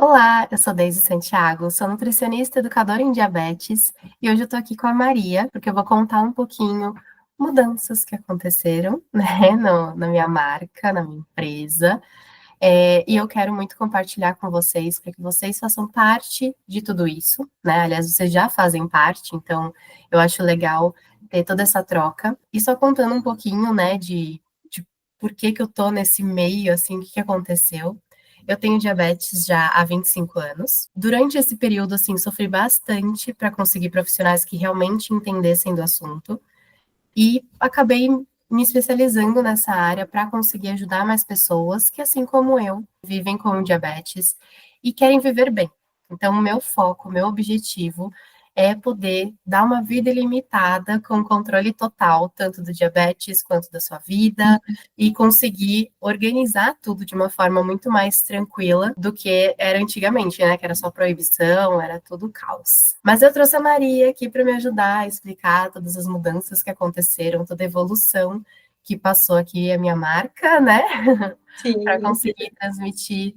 Olá, eu sou Deise Santiago, sou nutricionista e educadora em diabetes e hoje eu tô aqui com a Maria, porque eu vou contar um pouquinho mudanças que aconteceram, né, na minha marca, na minha empresa, e eu quero muito compartilhar com vocês para que vocês façam parte de tudo isso, né? Aliás, vocês já fazem parte, então eu acho legal ter toda essa troca. E só contando um pouquinho, né, de por que que eu tô nesse meio, assim, o que que aconteceu. Eu tenho diabetes já há 25 anos. Durante esse período, assim, sofri bastante para conseguir profissionais que realmente entendessem do assunto e acabei me especializando nessa área para conseguir ajudar mais pessoas que, assim como eu, vivem com diabetes e querem viver bem. Então, o meu foco, o meu objetivo é poder dar uma vida ilimitada com controle total, tanto do diabetes quanto da sua vida, e conseguir organizar tudo de uma forma muito mais tranquila do que era antigamente, né? Que era só proibição, era tudo caos. Mas eu trouxe a Maria aqui para me ajudar a explicar todas as mudanças que aconteceram, toda a evolução que passou aqui a minha marca, né? Para Sim. conseguir transmitir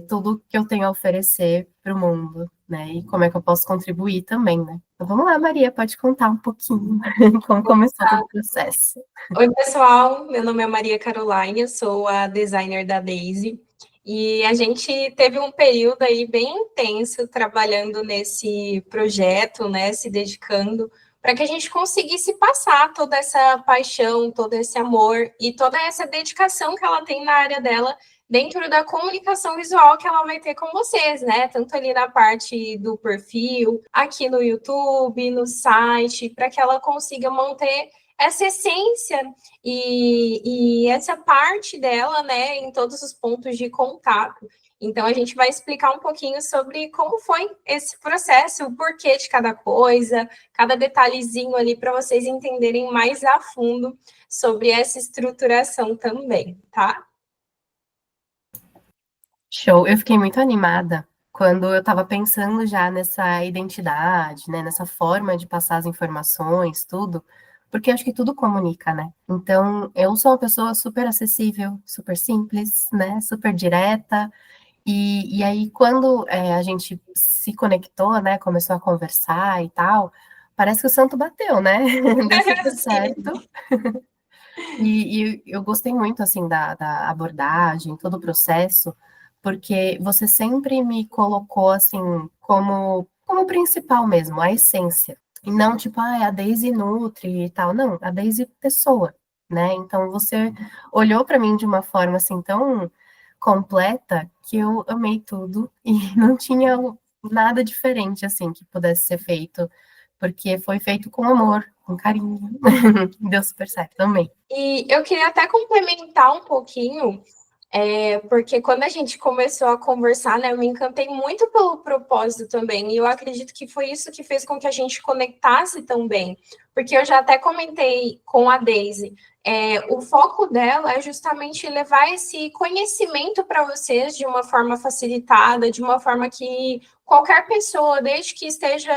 tudo que eu tenho a oferecer para o mundo, né? E como é que eu posso contribuir também, né? Então vamos lá, Maria, pode contar um pouquinho como começou todo o processo. Oi, pessoal. Meu nome é Maria Caroline, eu sou a designer da Daisy. E a gente teve um período aí bem intenso trabalhando nesse projeto, né, se dedicando para que a gente conseguisse passar toda essa paixão, todo esse amor e toda essa dedicação que ela tem na área dela dentro da comunicação visual que ela vai ter com vocês, né? Tanto ali na parte do perfil, aqui no YouTube, no site, para que ela consiga manter essa essência e essa parte dela, né, em todos os pontos de contato. Então, a gente vai explicar um pouquinho sobre como foi esse processo, o porquê de cada coisa, cada detalhezinho ali, para vocês entenderem mais a fundo sobre essa estruturação também, tá? Show, eu fiquei muito animada quando eu estava pensando já nessa identidade, né, nessa forma de passar as informações, tudo, porque eu acho que tudo comunica, né? Então, eu sou uma pessoa super acessível, super simples, né, super direta, e aí quando a gente se conectou, né, começou a conversar e tal, parece que o santo bateu, né? Deu super Sim. certo. E eu gostei muito, assim, da abordagem, todo o processo, porque você sempre me colocou, assim, como principal mesmo, a essência. E não, tipo, a Daisy Nutri e tal. Não, a Daisy pessoa, né? Então, você olhou para mim de uma forma, assim, tão completa que eu amei tudo e não tinha nada diferente, assim, que pudesse ser feito, porque foi feito com amor, com carinho. Deu super certo também. E eu queria até complementar um pouquinho porque quando a gente começou a conversar, né, eu me encantei muito pelo propósito também, e eu acredito que foi isso que fez com que a gente conectasse tão bem, porque eu já até comentei com a Daisy, o foco dela é justamente levar esse conhecimento para vocês de uma forma facilitada, de uma forma que qualquer pessoa, desde que esteja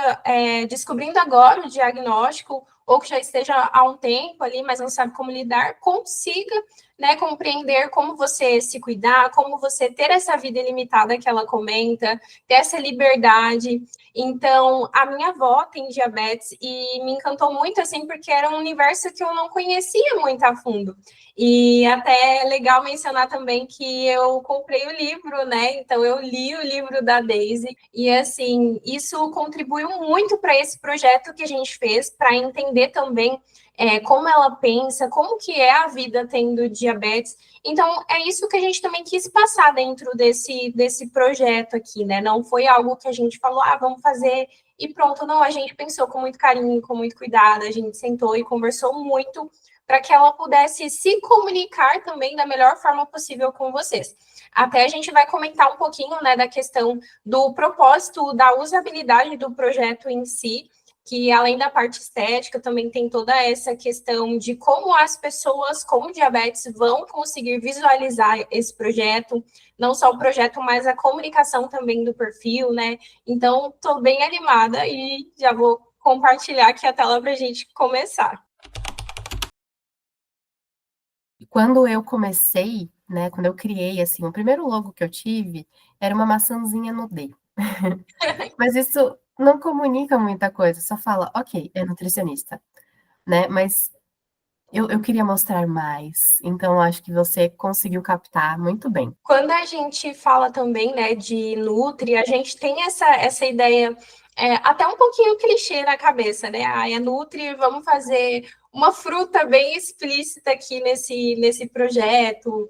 descobrindo agora o diagnóstico, ou que já esteja há um tempo ali, mas não sabe como lidar, consiga, né, compreender como você se cuidar, como você ter essa vida ilimitada que ela comenta, ter essa liberdade. Então, a minha avó tem diabetes e me encantou muito, assim, porque era um universo que eu não conhecia muito a fundo. E até é legal mencionar também que eu comprei o livro, né? Então, eu li o livro da Daisy e, assim, isso contribuiu muito para esse projeto que a gente fez, para entender também como ela pensa, como que é a vida tendo diabetes. Então, é isso que a gente também quis passar dentro desse projeto aqui, né? Não foi algo que a gente falou, vamos fazer e pronto. Não, a gente pensou com muito carinho, com muito cuidado, a gente sentou e conversou muito para que ela pudesse se comunicar também da melhor forma possível com vocês. Até a gente vai comentar um pouquinho, né, da questão do propósito, da usabilidade do projeto em si, que além da parte estética, também tem toda essa questão de como as pessoas com diabetes vão conseguir visualizar esse projeto, não só o projeto, mas a comunicação também do perfil, né? Então, estou bem animada e já vou compartilhar aqui a tela para a gente começar. Quando eu comecei, né? Quando eu criei, assim, o primeiro logo que eu tive era uma maçãzinha no D. Mas isso não comunica muita coisa, só fala, ok, é nutricionista, né? Mas eu queria mostrar mais, então acho que você conseguiu captar muito bem. Quando a gente fala também, né, de Nutri, a gente tem essa ideia até um pouquinho clichê na cabeça, né? Ah, é Nutri, vamos fazer uma fruta bem explícita aqui nesse projeto,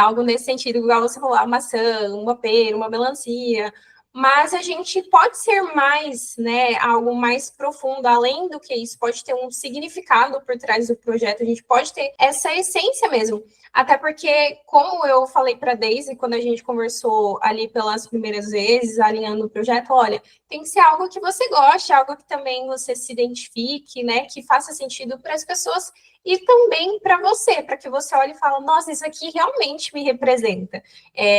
algo nesse sentido, igual você falou, a maçã, uma pera, uma melancia. Mas a gente pode ser mais, né, algo mais profundo, além do que isso, pode ter um significado por trás do projeto, a gente pode ter essa essência mesmo. Até porque, como eu falei para a Daisy, quando a gente conversou ali pelas primeiras vezes, alinhando o projeto, olha, tem que ser algo que você goste, algo que também você se identifique, né? Que faça sentido para as pessoas e também para você, para que você olhe e fale, nossa, isso aqui realmente me representa.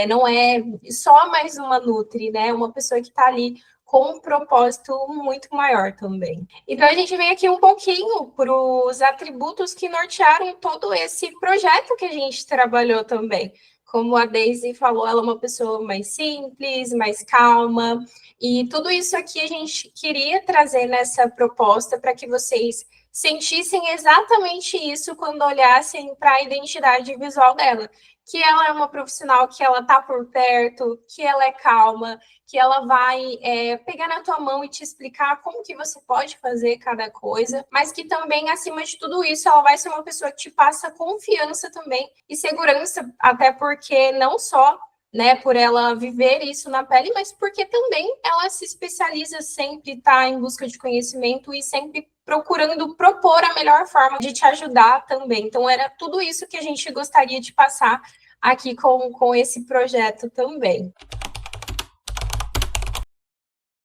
Não é só mais uma Nutri, né? Uma pessoa que está ali com um propósito muito maior também. Então, a gente vem aqui um pouquinho para os atributos que nortearam todo esse projeto que a gente trabalhou também. Como a Daisy falou, ela é uma pessoa mais simples, mais calma, e tudo isso aqui a gente queria trazer nessa proposta para que vocês sentissem exatamente isso quando olhassem para a identidade visual dela, que ela é uma profissional que ela está por perto, que ela é calma, que ela vai pegar na tua mão e te explicar como que você pode fazer cada coisa, mas que também, acima de tudo isso, ela vai ser uma pessoa que te passa confiança também e segurança, até porque não só, né, por ela viver isso na pele, mas porque também ela se especializa sempre, está em busca de conhecimento e sempre procurando propor a melhor forma de te ajudar também. Então, era tudo isso que a gente gostaria de passar aqui com esse projeto também.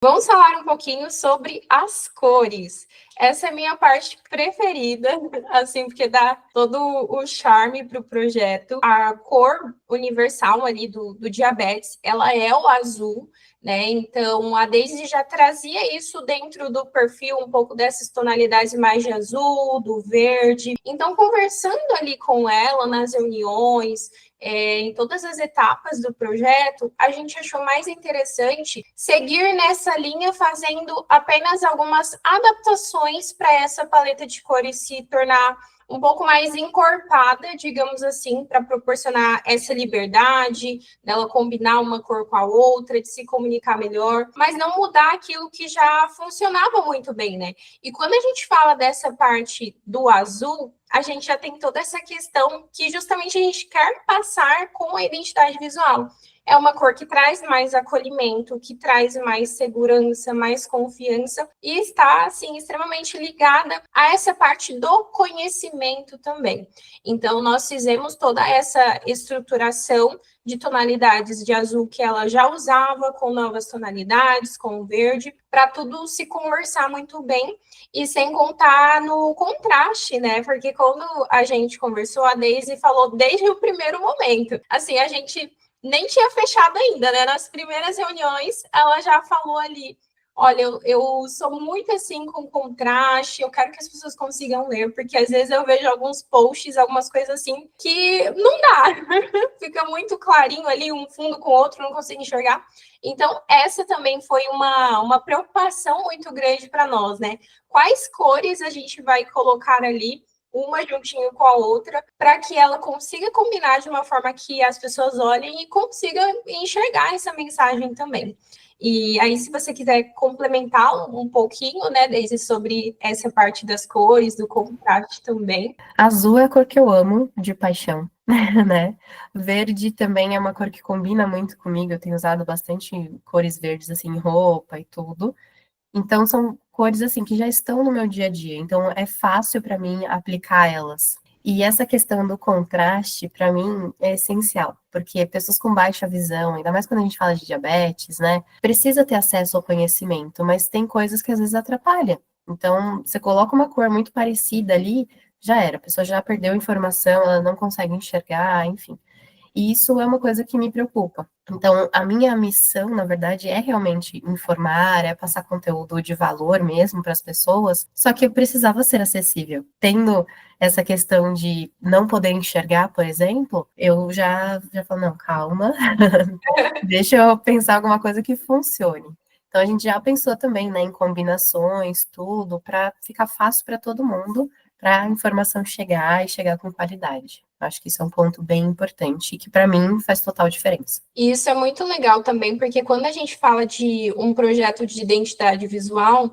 Vamos falar um pouquinho sobre as cores. Essa é a minha parte preferida, assim, porque dá todo o charme para o projeto. A cor universal ali do diabetes, ela é o azul, né? Então, a Daisy já trazia isso dentro do perfil, um pouco dessas tonalidades mais de azul, do verde. Então, conversando ali com ela nas reuniões, em todas as etapas do projeto, a gente achou mais interessante seguir nessa linha, fazendo apenas algumas adaptações para essa paleta de cores se tornar um pouco mais encorpada, digamos assim, para proporcionar essa liberdade, dela combinar uma cor com a outra, de se comunicar melhor, mas não mudar aquilo que já funcionava muito bem, né? E quando a gente fala dessa parte do azul, a gente já tem toda essa questão que justamente a gente quer passar com a identidade visual. É uma cor que traz mais acolhimento, que traz mais segurança, mais confiança e está, assim, extremamente ligada a essa parte do conhecimento também. Então, nós fizemos toda essa estruturação de tonalidades de azul que ela já usava, com novas tonalidades, com o verde, para tudo se conversar muito bem e sem contar no contraste, né? Porque quando a gente conversou, a Daisy falou desde o primeiro momento. Assim, a gente nem tinha fechado ainda, né? Nas primeiras reuniões, ela já falou ali: olha, eu sou muito assim com contraste, eu quero que as pessoas consigam ler, porque às vezes eu vejo alguns posts, algumas coisas assim, que não dá, fica muito clarinho ali, um fundo com o outro, não consigo enxergar. Então, essa também foi uma preocupação muito grande para nós, né? Quais cores a gente vai colocar ali, uma juntinho com a outra, para que ela consiga combinar de uma forma que as pessoas olhem e consigam enxergar essa mensagem também. E aí, se você quiser complementar um pouquinho, né, Daisy, sobre essa parte das cores, do contraste também. Azul é a cor que eu amo, de paixão, né? Verde também é uma cor que combina muito comigo, eu tenho usado bastante cores verdes, assim, em roupa e tudo. Então, são cores, assim, que já estão no meu dia a dia, então é fácil para mim aplicar elas. E essa questão do contraste, para mim, é essencial, porque pessoas com baixa visão, ainda mais quando a gente fala de diabetes, né, precisa ter acesso ao conhecimento, mas tem coisas que às vezes atrapalham. Então, você coloca uma cor muito parecida ali, já era, a pessoa já perdeu informação, ela não consegue enxergar, enfim. E isso é uma coisa que me preocupa. Então, a minha missão, na verdade, é realmente informar, é passar conteúdo de valor mesmo para as pessoas, só que eu precisava ser acessível. Tendo essa questão de não poder enxergar, por exemplo, eu já falo, não, calma, deixa eu pensar alguma coisa que funcione. Então, a gente já pensou também, né, em combinações, tudo, para ficar fácil para todo mundo, para a informação chegar e chegar com qualidade. Acho que isso é um ponto bem importante e que, para mim, faz total diferença. E isso é muito legal também, porque quando a gente fala de um projeto de identidade visual,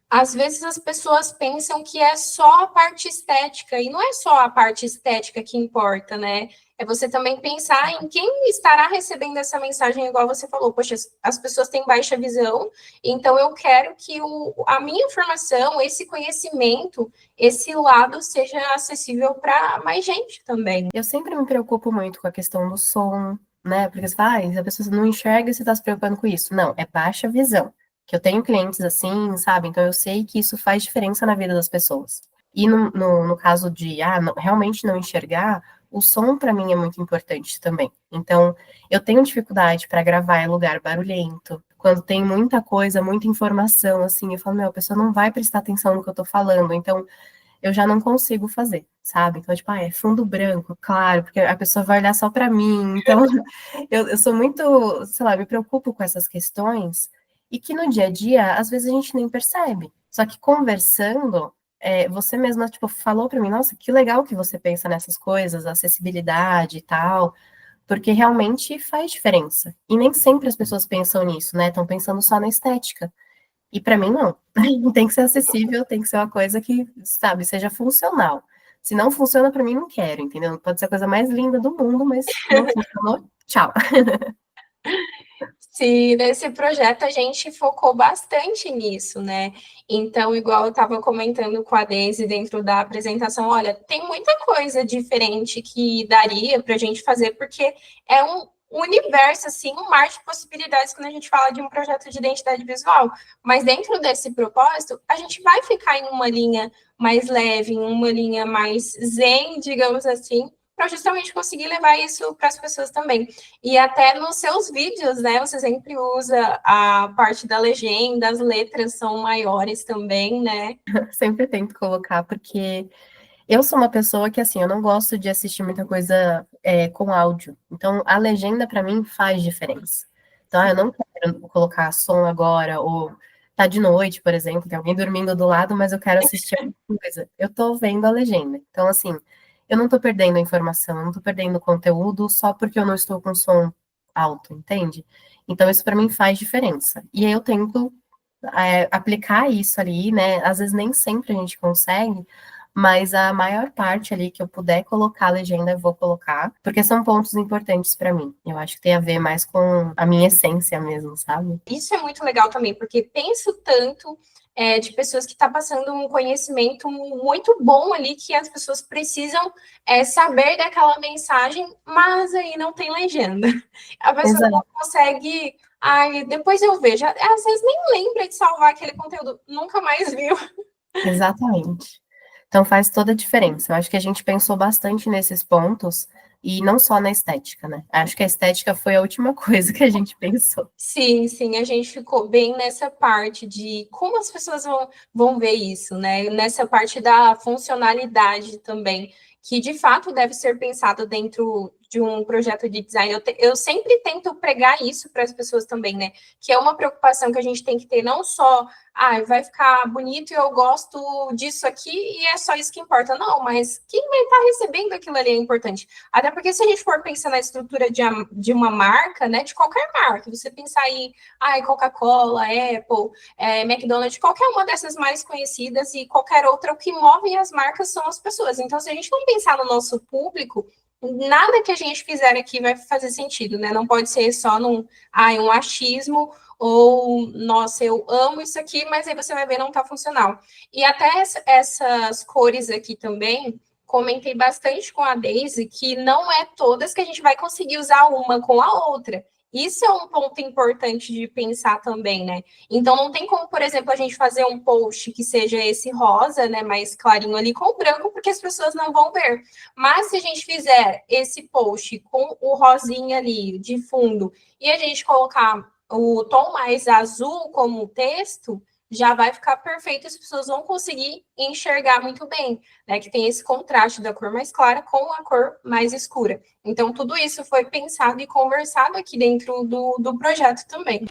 às vezes as pessoas pensam que é só a parte estética, e não é só a parte estética que importa, né? É você também pensar em quem estará recebendo essa mensagem, igual você falou, poxa, as pessoas têm baixa visão, então eu quero que a minha informação, esse conhecimento, esse lado seja acessível para mais gente também. Eu sempre me preocupo muito com a questão do som, né? Porque você fala, a pessoa não enxerga e você está se preocupando com isso. Não, é baixa visão. Que eu tenho clientes assim, sabe? Então eu sei que isso faz diferença na vida das pessoas. E no caso de realmente não enxergar, o som para mim é muito importante também. Então, eu tenho dificuldade para gravar em lugar barulhento. Quando tem muita coisa, muita informação, assim, eu falo, meu, a pessoa não vai prestar atenção no que eu tô falando. Então, eu já não consigo fazer, sabe? Então, tipo, é fundo branco, claro, porque a pessoa vai olhar só para mim. Então, eu sou muito, sei lá, me preocupo com essas questões e que no dia a dia, às vezes a gente nem percebe. Só que conversando, você mesma, tipo, falou para mim, nossa, que legal que você pensa nessas coisas, acessibilidade e tal, porque realmente faz diferença. E nem sempre as pessoas pensam nisso, né? Estão pensando só na estética. E para mim, não. Tem que ser acessível, tem que ser uma coisa que, sabe, seja funcional. Se não funciona, para mim, não quero, entendeu? Pode ser a coisa mais linda do mundo, mas não funcionou, tchau. Sim, nesse projeto a gente focou bastante nisso, né? Então, igual eu estava comentando com a Daisy dentro da apresentação, olha, tem muita coisa diferente que daria para a gente fazer, porque é um universo, assim, um mar de possibilidades quando a gente fala de um projeto de identidade visual. Mas dentro desse propósito, a gente vai ficar em uma linha mais leve, em uma linha mais zen, digamos assim, para justamente conseguir levar isso para as pessoas também. E até nos seus vídeos, né, você sempre usa a parte da legenda, as letras são maiores também, né? Sempre tento colocar, porque eu sou uma pessoa que, assim, eu não gosto de assistir muita coisa com áudio. Então, a legenda, para mim, faz diferença. Então, eu não quero colocar som agora, ou tá de noite, por exemplo, tem alguém dormindo do lado, mas eu quero assistir alguma coisa. Eu tô vendo a legenda. Então, assim, eu não tô perdendo a informação, eu não tô perdendo o conteúdo só porque eu não estou com som alto, entende? Então, isso para mim faz diferença. E aí eu tento aplicar isso ali, né? Às vezes nem sempre a gente consegue, mas a maior parte ali que eu puder colocar a legenda, eu vou colocar, porque são pontos importantes para mim. Eu acho que tem a ver mais com a minha essência mesmo, sabe? Isso é muito legal também, porque penso tanto de pessoas que estão passando um conhecimento muito bom ali, que as pessoas precisam saber daquela mensagem, mas aí não tem legenda. A pessoa não Exato. consegue. Ai, depois eu vejo. Às vezes nem lembra de salvar aquele conteúdo, nunca mais viu. Exatamente. Então faz toda a diferença. Eu acho que a gente pensou bastante nesses pontos e não só na estética, né? Acho que a estética foi a última coisa que a gente pensou. Sim, sim, a gente ficou bem nessa parte de como as pessoas vão ver isso, né? Nessa parte da funcionalidade também, que de fato deve ser pensado dentro de um projeto de design. Eu sempre tento pregar isso para as pessoas também, né? Que é uma preocupação que a gente tem que ter, não só, vai ficar bonito e eu gosto disso aqui e é só isso que importa. Não, mas quem vai estar recebendo aquilo ali é importante. Até porque se a gente for pensar na estrutura de uma marca, né? De qualquer marca, você pensar aí, Coca-Cola, Apple, McDonald's, qualquer uma dessas mais conhecidas e qualquer outra, o que move as marcas são as pessoas. Então, se a gente não pensar no nosso público, nada que a gente fizer aqui vai fazer sentido, né? Não pode ser só um achismo ou, nossa, eu amo isso aqui, mas aí você vai ver não tá funcional. E até essas cores aqui também, comentei bastante com a Daisy que não é todas que a gente vai conseguir usar uma com a outra. Isso é um ponto importante de pensar também, né? Então, não tem como, por exemplo, a gente fazer um post que seja esse rosa, né, mais clarinho ali com o branco, porque as pessoas não vão ver. Mas se a gente fizer esse post com o rosinha ali de fundo e a gente colocar o tom mais azul como texto, já vai ficar perfeito, as pessoas vão conseguir enxergar muito bem, né? Que tem esse contraste da cor mais clara com a cor mais escura. Então, tudo isso foi pensado e conversado aqui dentro do projeto também.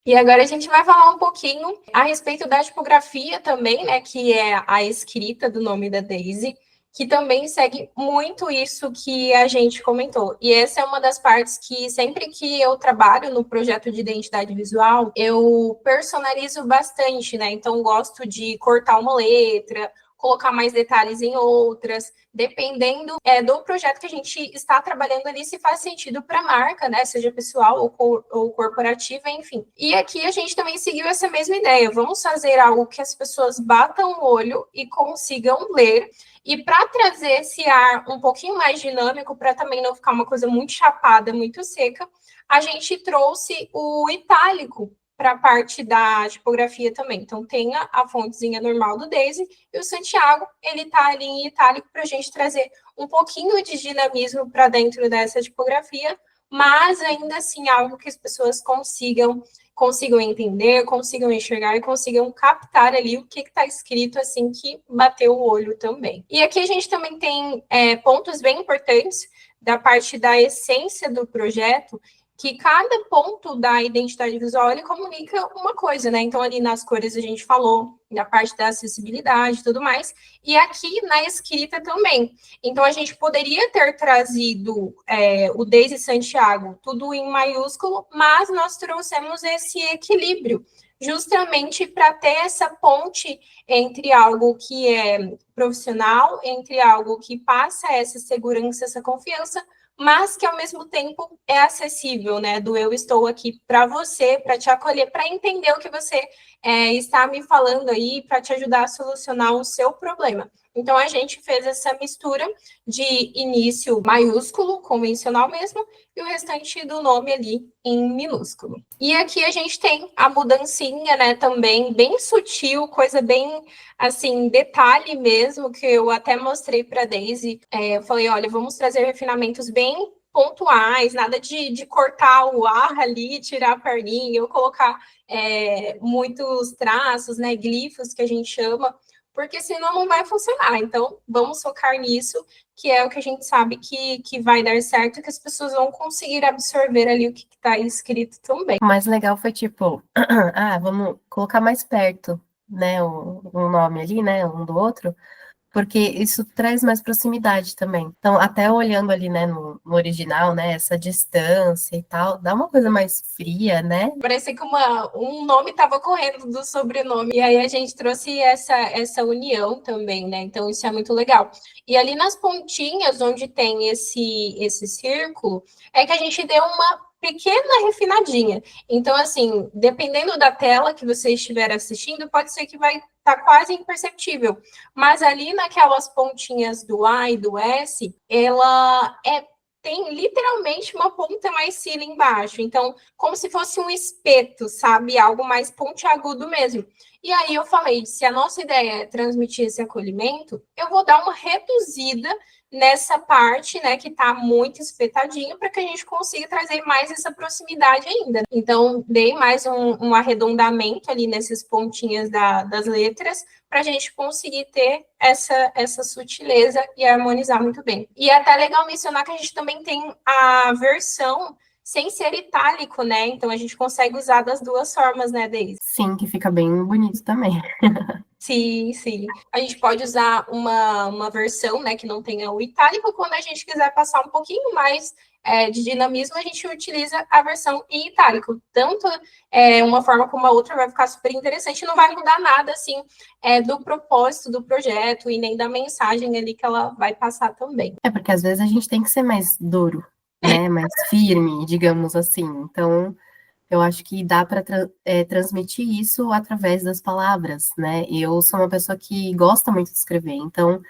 E agora a gente vai falar um pouquinho a respeito da tipografia também, né? Que é a escrita do nome da Daisy, que também segue muito isso que a gente comentou. E essa é uma das partes que sempre que eu trabalho no projeto de identidade visual, eu personalizo bastante, né? Então, gosto de cortar uma letra, colocar mais detalhes em outras, dependendo do projeto que a gente está trabalhando ali, se faz sentido para a marca, né? Seja pessoal ou corporativa, enfim. E aqui a gente também seguiu essa mesma ideia. Vamos fazer algo que as pessoas batam o olho e consigam ler. E para trazer esse ar um pouquinho mais dinâmico, para também não ficar uma coisa muito chapada, muito seca, a gente trouxe o itálico para a parte da tipografia também. Então, tem a fontezinha normal do Daisy e o Santiago, ele está ali em itálico para a gente trazer um pouquinho de dinamismo para dentro dessa tipografia, mas ainda assim algo que as pessoas consigam entender, consigam enxergar e consigam captar ali o que está escrito assim que bateu o olho também. E aqui a gente também tem pontos bem importantes da parte da essência do projeto, que cada ponto da identidade visual ele comunica uma coisa, né? Então, ali nas cores a gente falou, da parte da acessibilidade e tudo mais, e aqui na escrita também. Então, a gente poderia ter trazido o Daisy Santiago tudo em maiúsculo, mas nós trouxemos esse equilíbrio, justamente para ter essa ponte entre algo que é profissional, entre algo que passa essa segurança, essa confiança, mas que ao mesmo tempo é acessível, né? Do eu estou aqui para você, para te acolher, para entender o que você está me falando aí, para te ajudar a solucionar o seu problema. Então, a gente fez essa mistura de início maiúsculo, convencional mesmo, e o restante do nome ali em minúsculo. E aqui a gente tem a mudancinha, né, também, bem sutil, coisa bem, assim, detalhe mesmo, que eu até mostrei para a Daisy. Eu falei, olha, vamos trazer refinamentos bem pontuais, nada de cortar o ar ali, tirar a perninha, ou colocar muitos traços, né, glifos que a gente chama, porque senão não vai funcionar. Então, vamos focar nisso, que é o que a gente sabe que vai dar certo, que as pessoas vão conseguir absorver ali o que está escrito também. O mais legal foi tipo, vamos colocar mais perto, né, o nome ali, né, um do outro, porque isso traz mais proximidade também. Então, até olhando ali, né, no original, né, essa distância e tal, dá uma coisa mais fria, né? Parecia que um nome estava correndo do sobrenome, e aí a gente trouxe essa união também, né? Então, isso é muito legal. E ali nas pontinhas, onde tem esse círculo, é que a gente deu uma pequena refinadinha. Então, assim, dependendo da tela que você estiver assistindo, pode ser que vai estar quase imperceptível. Mas ali naquelas pontinhas do A e do S, ela tem literalmente uma ponta mais fina embaixo. Então, como se fosse um espeto, sabe? Algo mais pontiagudo mesmo. E aí eu falei, se a nossa ideia é transmitir esse acolhimento, eu vou dar uma reduzida nessa parte, né, que está muito espetadinho, para que a gente consiga trazer mais essa proximidade ainda. Então, dei mais um arredondamento ali nesses pontinhas das letras, para a gente conseguir ter essa sutileza e harmonizar muito bem. E é até legal mencionar que a gente também tem a versão sem ser itálico, né? Então a gente consegue usar das duas formas, né, Deise? Sim, que fica bem bonito também. Sim, sim. A gente pode usar uma versão, né, que não tenha o itálico. Quando a gente quiser passar um pouquinho mais de dinamismo, a gente utiliza a versão em itálico. Tanto uma forma como a outra vai ficar super interessante. Não vai mudar nada, assim, do propósito do projeto e nem da mensagem ali que ela vai passar também. É porque às vezes a gente tem que ser mais duro, né? Mais firme, digamos assim. Então, eu acho que dá para transmitir isso através das palavras, né? Eu sou uma pessoa que gosta muito de escrever, então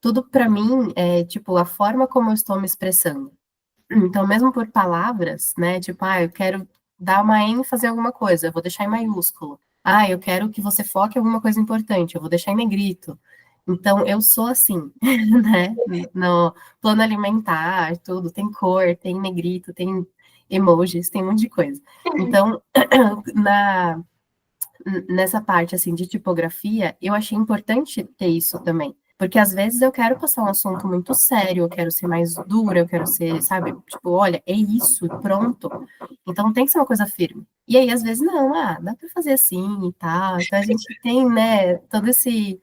tudo para mim é tipo a forma como eu estou me expressando, Então, mesmo por palavras, né? Tipo, eu quero dar uma ênfase em alguma coisa, eu vou deixar em maiúsculo. Eu quero que você foque em alguma coisa importante, eu vou deixar em negrito. Então, eu sou assim, né? No plano alimentar, tudo, tem cor, tem negrito, tem emojis, tem um monte de coisa. Então, na, nessa parte, assim, de tipografia, eu achei importante ter isso também. Porque às vezes eu quero passar um assunto muito sério, eu quero ser mais dura, eu quero ser, sabe, tipo, olha, é isso, pronto. Então tem que ser uma coisa firme. E aí, às vezes, não, dá para fazer assim e tal. Então a gente tem, né, todo esse.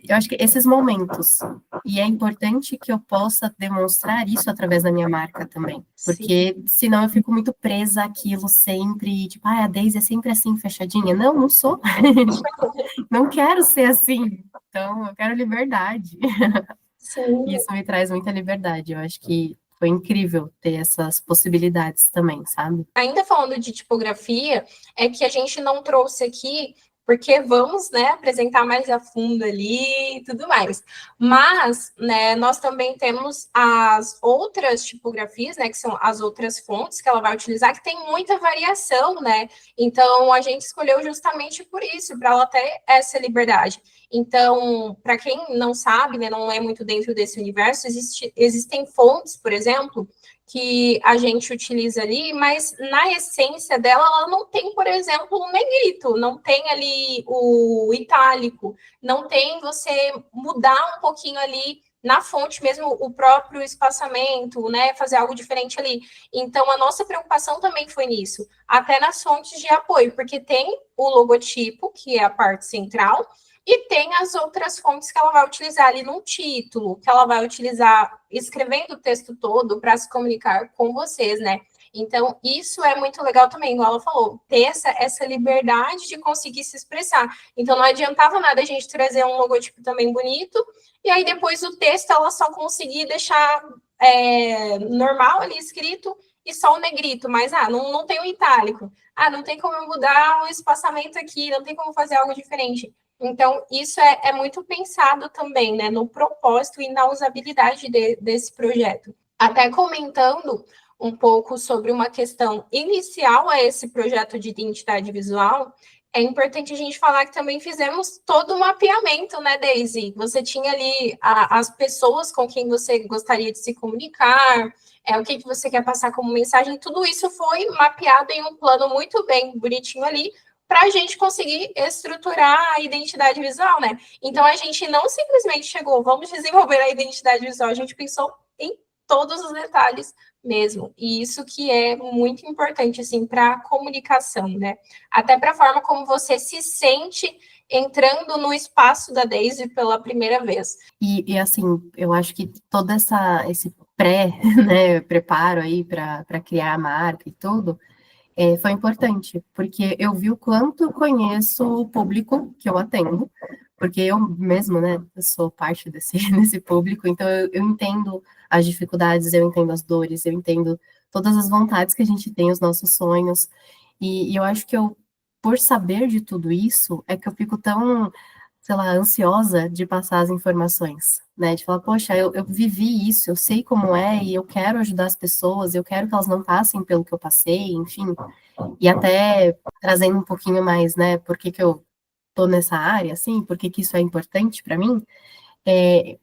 Eu acho que esses momentos. E é importante que eu possa demonstrar isso através da minha marca também. Sim. Porque senão eu fico muito presa àquilo sempre, tipo, a Daisy é sempre assim, fechadinha. Não, não sou. Não quero ser assim. Então, eu quero liberdade. E Sim. isso me traz muita liberdade. Eu acho que foi incrível ter essas possibilidades também, sabe? Ainda falando de tipografia, é que a gente não trouxe aqui, porque vamos, né, apresentar mais a fundo ali e tudo mais. Mas, né, nós também temos as outras tipografias, né, que são as outras fontes que ela vai utilizar, que tem muita variação, né? Então, a gente escolheu justamente por isso, para ela ter essa liberdade. Então, para quem não sabe, né, não é muito dentro desse universo, existem fontes, por exemplo, que a gente utiliza ali, mas na essência dela, ela não tem, por exemplo, um negrito, não tem ali o itálico, não tem você mudar um pouquinho ali na fonte mesmo o próprio espaçamento, né, fazer algo diferente ali. Então, a nossa preocupação também foi nisso, até nas fontes de apoio, porque tem o logotipo, que é a parte central, e tem as outras fontes que ela vai utilizar ali no título, que ela vai utilizar escrevendo o texto todo para se comunicar com vocês, né? Então, isso é muito legal também, igual ela falou, ter essa liberdade de conseguir se expressar. Então, não adiantava nada a gente trazer um logotipo também bonito, e aí depois o texto ela só conseguir deixar normal ali escrito e só o negrito, mas não tem o itálico. Não tem como eu mudar o espaçamento aqui, não tem como fazer algo diferente. Então, isso é muito pensado também, né, no propósito e na usabilidade desse projeto. Até comentando um pouco sobre uma questão inicial a esse projeto de identidade visual, é importante a gente falar que também fizemos todo o mapeamento, né, Daisy? Você tinha ali as pessoas com quem você gostaria de se comunicar, o que você quer passar como mensagem, tudo isso foi mapeado em um plano muito bem bonitinho ali, para a gente conseguir estruturar a identidade visual, né? Então, a gente não simplesmente chegou, vamos desenvolver a identidade visual, a gente pensou em todos os detalhes mesmo. E isso que é muito importante, assim, para a comunicação, né? Até para a forma como você se sente entrando no espaço da Daisy pela primeira vez. E assim, eu acho que todo esse né, preparo aí para criar a marca e tudo, foi importante, porque eu vi o quanto eu conheço o público que eu atendo, porque eu mesmo, né, eu sou parte desse público, então eu entendo as dificuldades, eu entendo as dores, eu entendo todas as vontades que a gente tem, os nossos sonhos, e eu acho que por saber de tudo isso, é que eu fico tão, sei lá, ansiosa de passar as informações, né? De falar, poxa, eu vivi isso, eu sei como é, e eu quero ajudar as pessoas, eu quero que elas não passem pelo que eu passei, enfim. E até trazendo um pouquinho mais, né, por que eu tô nessa área, assim, por que isso é importante para mim,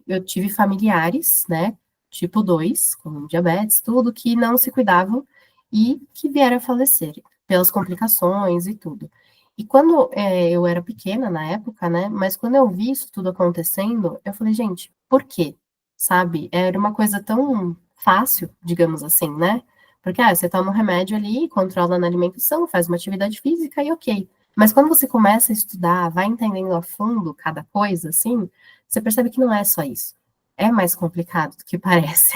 eu tive familiares, né, tipo 2 com diabetes, tudo, que não se cuidavam e que vieram a falecer pelas complicações e tudo. E quando eu era pequena na época, né, mas quando eu vi isso tudo acontecendo, eu falei, gente, por quê? Sabe? Era uma coisa tão fácil, digamos assim, né? Porque você toma um remédio ali, controla na alimentação, faz uma atividade física e ok. Mas quando você começa a estudar, vai entendendo a fundo cada coisa, assim, você percebe que não é só isso. É mais complicado do que parece.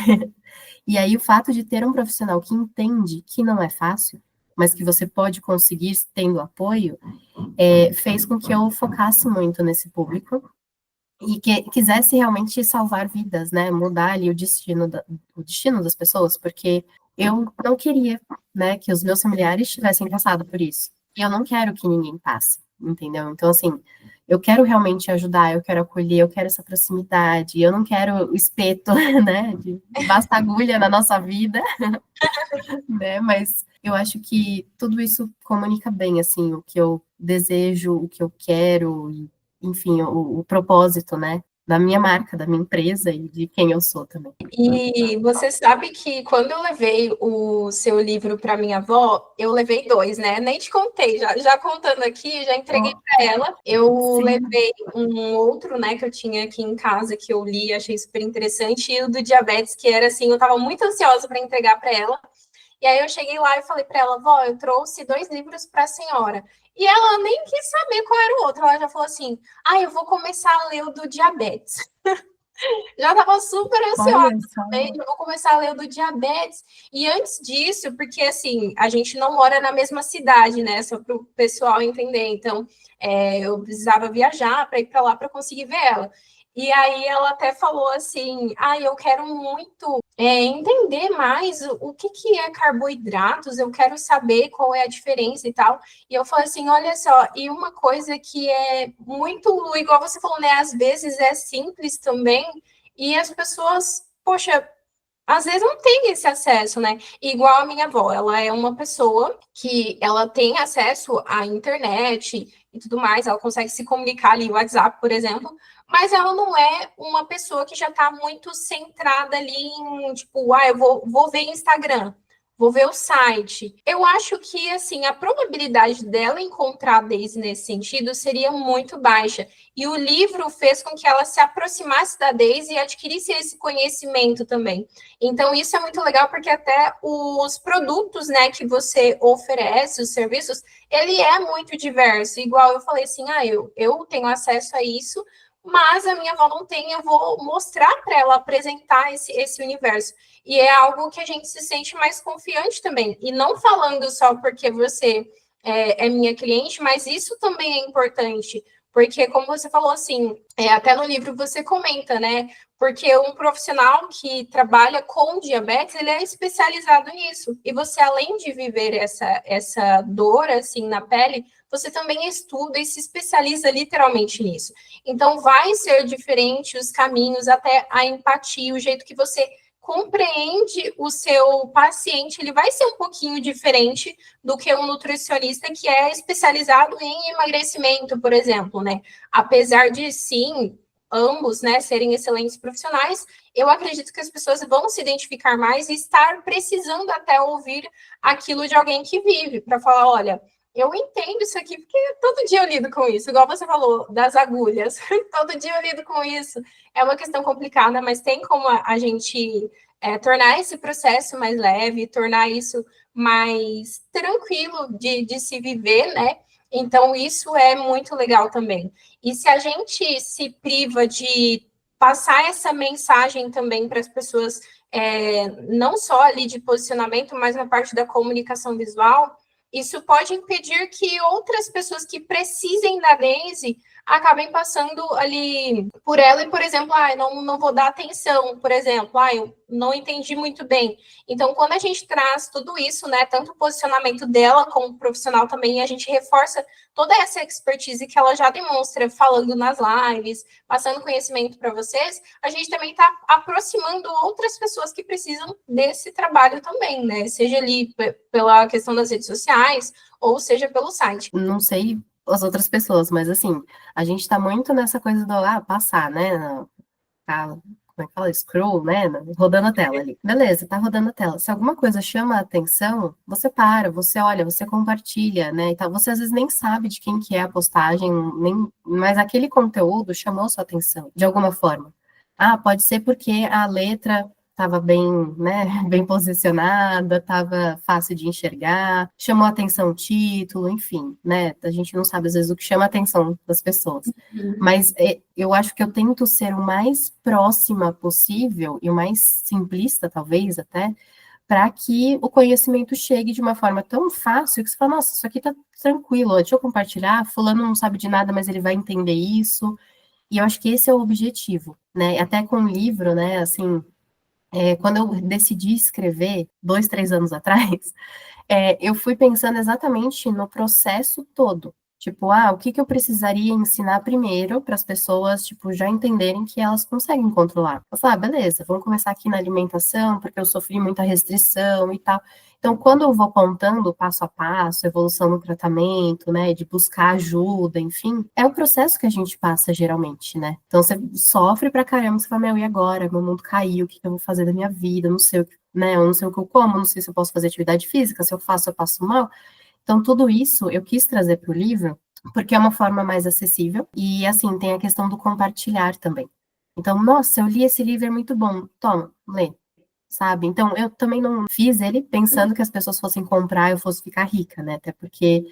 E aí, o fato de ter um profissional que entende que não é fácil, mas que você pode conseguir tendo apoio, fez com que eu focasse muito nesse público e que quisesse realmente salvar vidas, né? Mudar ali o destino das pessoas, porque eu não queria, né, que os meus familiares tivessem passado por isso. E eu não quero que ninguém passe. entendeu? Então, assim, eu quero realmente ajudar, eu quero acolher, eu quero essa proximidade, eu não quero o espeto, né, de basta agulha na nossa vida, né, mas eu acho que tudo isso comunica bem, assim, o que eu desejo, o que eu quero, e, enfim, o propósito, né, da minha marca, da minha empresa e de quem eu sou também. E você sabe que quando eu levei o seu livro para minha avó, eu levei dois, né? Nem te contei, já contando aqui, já entreguei Oh, para ela. Eu sim. levei um outro, né, que eu tinha aqui em casa que eu li, achei super interessante, e o do diabetes, que era assim, eu estava muito ansiosa para entregar para ela. E aí eu cheguei lá e falei para ela, vó, eu trouxe 2 livros para a senhora. E ela nem quis saber qual era o outro. Ela já falou assim: ah, eu vou começar a ler o do diabetes. Já estava super ansiosa Olha só. também, já vou começar a ler o do diabetes. E antes disso, porque assim, a gente não mora na mesma cidade, né? Só para o pessoal entender. Então, eu precisava viajar para ir para lá para conseguir ver ela. E aí ela até falou assim: ah, eu quero muito entender mais o que é carboidratos, eu quero saber qual é a diferença e tal. E eu falei assim: olha só, e uma coisa que é muito, igual você falou, né? Às vezes é simples também, e as pessoas, poxa, às vezes não tem esse acesso, né? Igual a minha avó, ela é uma pessoa que ela tem acesso à internet e tudo mais, ela consegue se comunicar ali, WhatsApp, por exemplo, mas ela não é uma pessoa que já está muito centrada ali em, tipo, eu vou ver Instagram, vou ver o site. Eu acho que, assim, a probabilidade dela encontrar a Daisy nesse sentido seria muito baixa. E o livro fez com que ela se aproximasse da Daisy e adquirisse esse conhecimento também. Então, isso é muito legal, porque até os produtos, né, que você oferece, os serviços, ele é muito diverso. Igual eu falei assim, eu tenho acesso a isso, mas a minha avó não tem, eu vou mostrar para ela, apresentar esse universo. E é algo que a gente se sente mais confiante também. E não falando só porque você é minha cliente, mas isso também é importante. Porque, como você falou assim, até no livro você comenta, né? Porque um profissional que trabalha com diabetes, ele é especializado nisso. E você, além de viver essa dor, assim, na pele, você também estuda e se especializa literalmente nisso. Então, vai ser diferente os caminhos, até a empatia, o jeito que você compreende o seu paciente, ele vai ser um pouquinho diferente do que um nutricionista que é especializado em emagrecimento, por exemplo, né? Apesar de, sim, ambos, né, serem excelentes profissionais, eu acredito que as pessoas vão se identificar mais e estar precisando até ouvir aquilo de alguém que vive, para falar, olha, eu entendo isso aqui, porque todo dia eu lido com isso, igual você falou, das agulhas, todo dia eu lido com isso, é uma questão complicada, mas tem como a gente tornar esse processo mais leve, tornar isso mais tranquilo de se viver, né? Então, isso é muito legal também. E se a gente se priva de passar essa mensagem também para as pessoas, não só ali de posicionamento, mas na parte da comunicação visual, isso pode impedir que outras pessoas que precisem da Daisy acabem passando ali por ela e, por exemplo, não vou dar atenção, por exemplo, eu não entendi muito bem. Então, quando a gente traz tudo isso, né, tanto o posicionamento dela como profissional também, a gente reforça toda essa expertise que ela já demonstra falando nas lives, passando conhecimento para vocês, a gente também está aproximando outras pessoas que precisam desse trabalho também, né? Seja ali pela questão das redes sociais, ou seja pelo site. Não sei as outras pessoas, mas assim, a gente tá muito nessa coisa do passar, né? Tá, como é que fala? Scroll, né? Rodando a tela ali. Beleza, tá rodando a tela. Se alguma coisa chama a atenção, você para, você olha, você compartilha, né? Então, você às vezes nem sabe de quem que é a postagem, mas aquele conteúdo chamou sua atenção, de alguma forma. Pode ser porque a letra estava bem, né, bem posicionada, estava fácil de enxergar, chamou a atenção o título, enfim, né? A gente não sabe às vezes o que chama a atenção das pessoas. Mas eu acho que eu tento ser o mais próxima possível e o mais simplista, talvez até, para que o conhecimento chegue de uma forma tão fácil que você fala, nossa, isso aqui tá tranquilo, deixa eu compartilhar, fulano não sabe de nada, mas ele vai entender isso. E eu acho que esse é o objetivo, né? Até com o livro, né, assim, quando eu decidi escrever, 2, 3 anos atrás, eu fui pensando exatamente no processo todo, Tipo, o que que eu precisaria ensinar primeiro para as pessoas, tipo, já entenderem que elas conseguem controlar? Eu falo, beleza, vamos começar aqui na alimentação, porque eu sofri muita restrição e tal. Então, quando eu vou contando passo a passo, evolução no tratamento, né, de buscar ajuda, enfim, é o processo que a gente passa geralmente, né? Então, você sofre pra caramba, você fala, meu, e agora? Meu mundo caiu, o que que eu vou fazer da minha vida? Eu não sei o que, né, eu não sei o que eu como, não sei se eu posso fazer atividade física, se eu passo mal. Então, tudo isso eu quis trazer para o livro, porque é uma forma mais acessível, e assim, tem a questão do compartilhar também. Então, nossa, eu li esse livro, é muito bom, toma, lê, sabe? Então, eu também não fiz ele pensando que as pessoas fossem comprar, eu fosse ficar rica, né? Até porque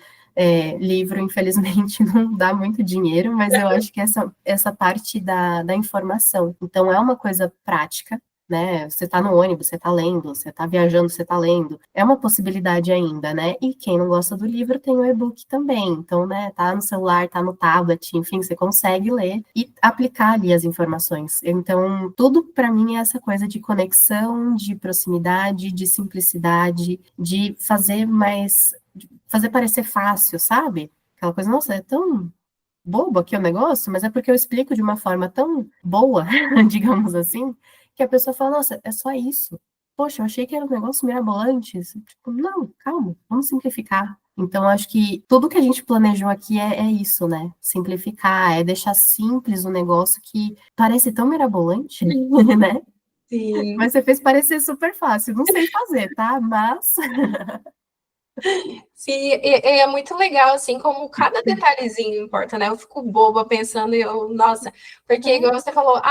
livro, infelizmente, não dá muito dinheiro, mas eu acho que essa parte da informação. Então, é uma coisa prática, né? Você tá no ônibus, você tá lendo, você tá viajando, você tá lendo. É uma possibilidade ainda, né? E quem não gosta do livro tem o e-book também. Então, né, tá no celular, tá no tablet, enfim, você consegue ler e aplicar ali as informações. Então, tudo para mim é essa coisa de conexão, de proximidade, de simplicidade, de fazer mais, de fazer parecer fácil, sabe? Aquela coisa, nossa, é tão bobo aqui o negócio, mas é porque eu explico de uma forma tão boa, digamos assim, que a pessoa fala, nossa, é só isso. Poxa, eu achei que era um negócio mirabolante. Tipo, não, calma, vamos simplificar. Então, acho que tudo que a gente planejou aqui é isso, né? Simplificar, é deixar simples um negócio que parece tão mirabolante, né? Sim. Mas você fez parecer super fácil. Não sei fazer, tá? Mas. Sim, e é muito legal, assim, como cada detalhezinho importa, né? Eu fico boba pensando, nossa, porque igual você falou,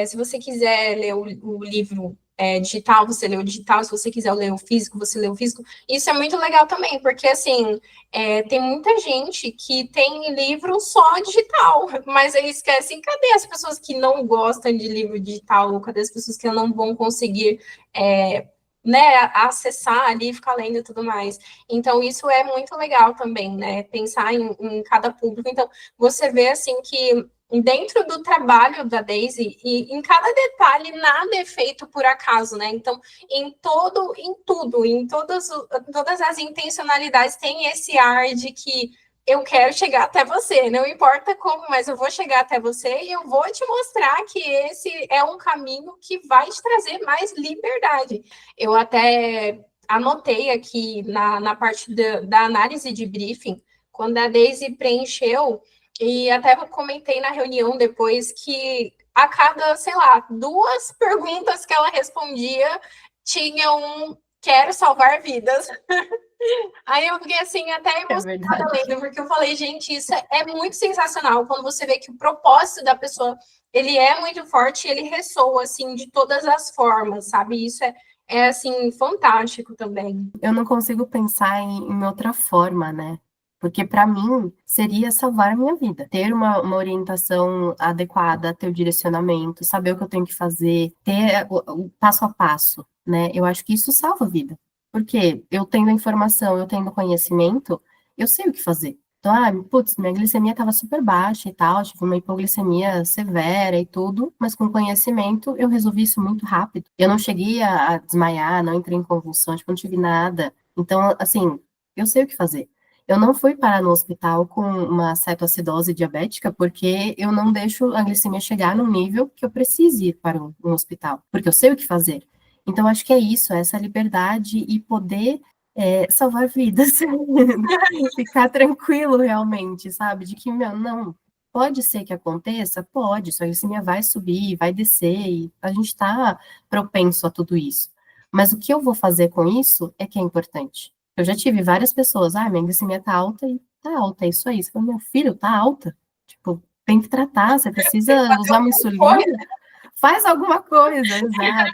se você quiser ler o livro digital, você lê o digital, se você quiser ler o físico, você lê o físico. Isso é muito legal também, porque, assim, tem muita gente que tem livro só digital, mas eles esquecem, cadê as pessoas que não gostam de livro digital? Cadê as pessoas que não vão conseguir né, acessar ali, ficar lendo e tudo mais. Então, isso é muito legal também, né? Pensar em cada público. Então, você vê assim que dentro do trabalho da Daisy, e em cada detalhe, nada é feito por acaso, né? Então, em tudo, todas as intencionalidades tem esse ar de que eu quero chegar até você, não importa como, mas eu vou chegar até você e eu vou te mostrar que esse é um caminho que vai te trazer mais liberdade. Eu até anotei aqui na parte da análise de briefing, quando a Daisy preencheu, e até comentei na reunião depois que a cada, sei lá, duas perguntas que ela respondia, tinha um quero salvar vidas. Aí eu fiquei assim, até É emocionada verdade. lendo, porque eu falei, gente, isso é muito sensacional quando você vê que o propósito da pessoa ele é muito forte e ele ressoa assim de todas as formas, sabe? Isso é assim, fantástico também. Eu não consigo pensar em outra forma, né? Porque para mim seria salvar a minha vida, ter uma orientação adequada, ter o direcionamento, saber o que eu tenho que fazer, ter o passo a passo, né? Eu acho que isso salva a vida. Porque eu tendo a informação, eu tendo conhecimento, eu sei o que fazer. Então, putz, minha glicemia estava super baixa e tal, tive uma hipoglicemia severa e tudo, mas com conhecimento eu resolvi isso muito rápido. Eu não cheguei a desmaiar, não entrei em convulsão, tipo, não tive nada. Então, assim, eu sei o que fazer. Eu não fui parar no hospital com uma cetoacidose diabética porque eu não deixo a glicemia chegar num nível que eu precise ir para um hospital, porque eu sei o que fazer. Então, acho que é isso, é essa liberdade e poder salvar vidas. Ficar tranquilo realmente, sabe? De que, meu, não, pode ser que aconteça? Pode, sua glicemia vai subir, vai descer, e a gente está propenso a tudo isso. Mas o que eu vou fazer com isso é que é importante. Eu já tive várias pessoas, minha glicemia tá alta e tá alta, é isso aí. Você fala, meu filho, tá alta? Tipo, tem que tratar, você precisa usar uma insulina, faz alguma coisa, exato.